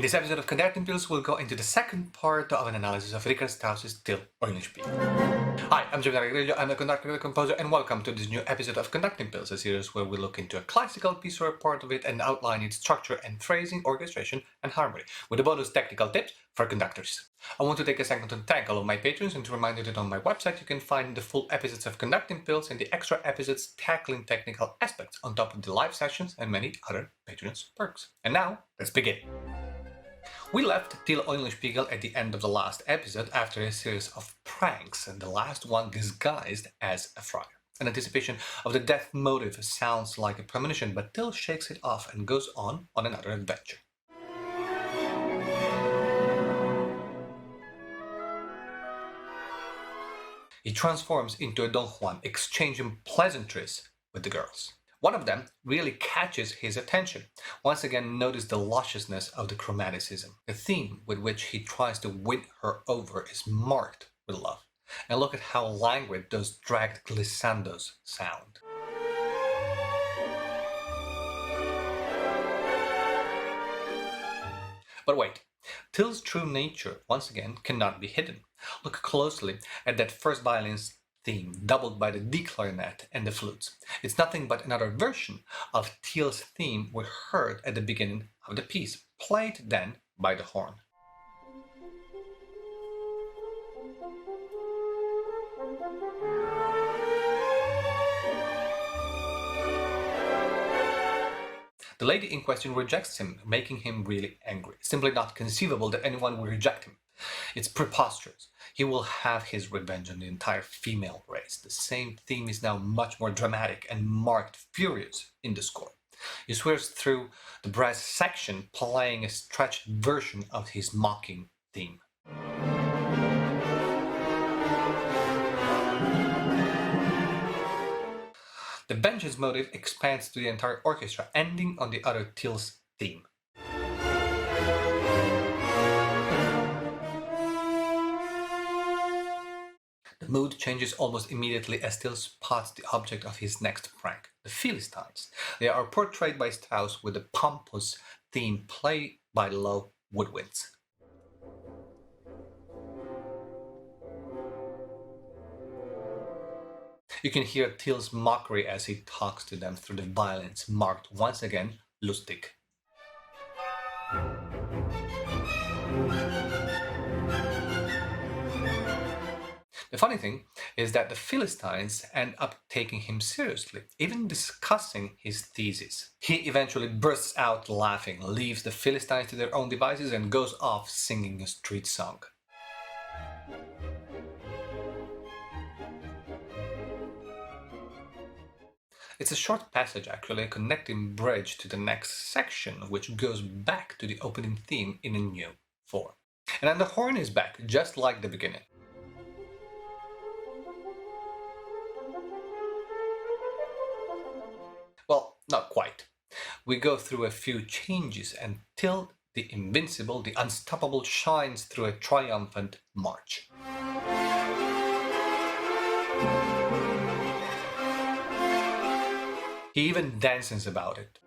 In this episode of Conducting Pills, we'll go into the second part of an analysis of Richard Strauss Till Eulenspiegel. Hi, I'm Jim Grillo, I'm a conductor and composer, and welcome to this new episode of Conducting Pills, a series where we look into a classical piece or a part of it and outline its structure and phrasing, orchestration, and harmony, with a bonus technical tips for conductors. I want to take a second to thank all of my patrons and to remind you that on my website you can find the full episodes of Conducting Pills and the extra episodes tackling technical aspects on top of the live sessions and many other patrons' perks. And now, let's begin. We left Till Eulenspiegel at the end of the last episode after a series of pranks, and the last one disguised as a friar. In anticipation of the death motive sounds like a premonition, but Till shakes it off and goes on another adventure. He transforms into a Don Juan, exchanging pleasantries with the girls. One of them really catches his attention. Once again, notice the lusciousness of the chromaticism. The theme with which he tries to win her over is marked with love. And look at how languid those dragged glissandos sound. But wait, Till's true nature, once again, cannot be hidden. Look closely at that first violin's theme, doubled by the D clarinet and the flutes. It's nothing but another version of Till's theme we heard at the beginning of the piece, played then by the horn. The lady in question rejects him, making him really angry. It's simply not conceivable that anyone will reject him. It's preposterous. He will have his revenge on the entire female race. The same theme is now much more dramatic and marked furious in the score. He swears through the brass section, playing a stretched version of his mocking theme. The vengeance motive expands to the entire orchestra, ending on the other Till's theme. The mood changes almost immediately as Till spots the object of his next prank, the Philistines. They are portrayed by Strauss with a pompous theme played by low woodwinds. You can hear Till's mockery as he talks to them through the violins, marked once again lustig. The funny thing is that the Philistines end up taking him seriously, even discussing his thesis. He eventually bursts out laughing, leaves the Philistines to their own devices, and goes off singing a street song. It's a short passage, actually, a connecting bridge to the next section, which goes back to the opening theme in a new form. And then the horn is back, just like the beginning. Well, not quite. We go through a few changes until the invincible, the unstoppable, shines through a triumphant march. He even dances about it.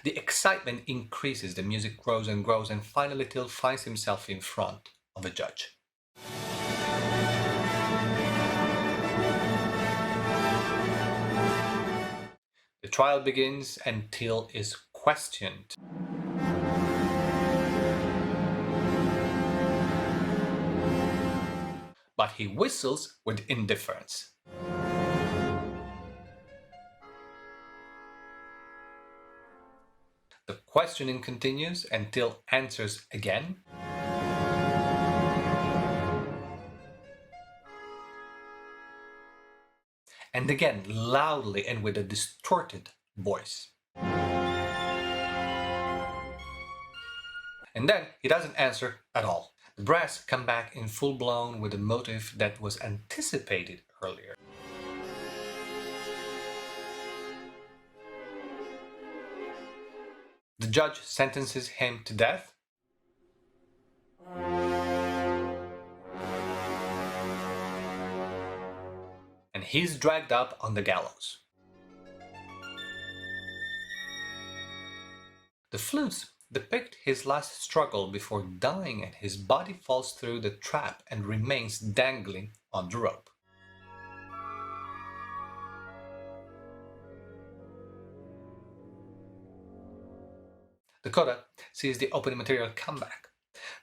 The excitement increases, the music grows and grows, and finally Till finds himself in front of a judge. The trial begins and Till is questioned. But he whistles with indifference. The questioning continues and Till answers again. And again, loudly and with a distorted voice. And then he doesn't answer at all. The brass come back in full blown with a motive that was anticipated earlier. The judge sentences him to death. And he's dragged up on the gallows. flutes depict his last struggle before dying, and his body falls through the trap and remains dangling on the rope. The Coda sees the opening material come back.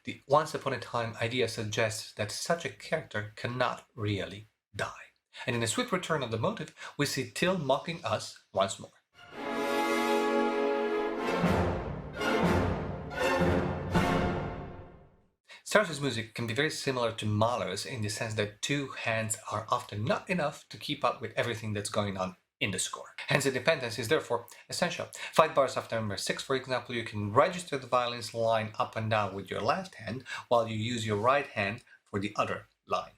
The once upon a time idea suggests that such a character cannot really die. And in a swift return of the motive, we see Till mocking us once more. Strauss's music can be very similar to Mahler's in the sense that two hands are often not enough to keep up with everything that's going on in the score. Hence, independence is therefore essential. 5 bars after number 6, for example, you can register the violin's line up and down with your left hand while you use your right hand for the other line.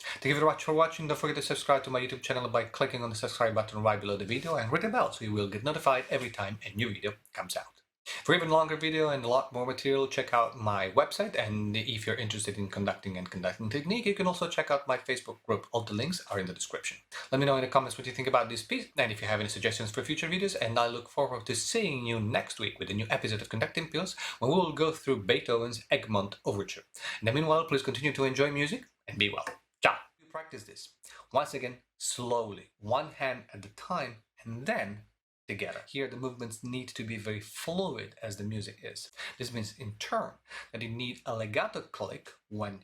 Thank you very much for watching. Don't forget to subscribe to my YouTube channel by clicking on the subscribe button right below the video and ring the bell so you will get notified every time a new video comes out. For even longer video and a lot more material, check out my website, and if you're interested in conducting and conducting technique, you can also check out my Facebook group. All the links are in the description. Let me know in the comments what you think about this piece, and if you have any suggestions for future videos, and I look forward to seeing you next week with a new episode of Conducting Pills, when we will go through Beethoven's Egmont Overture. In the meanwhile, please continue to enjoy music and be well. Ciao! You practice this, once again, slowly, one hand at a time, and then together. Here the movements need to be very fluid as the music is. This means in turn that you need a legato click when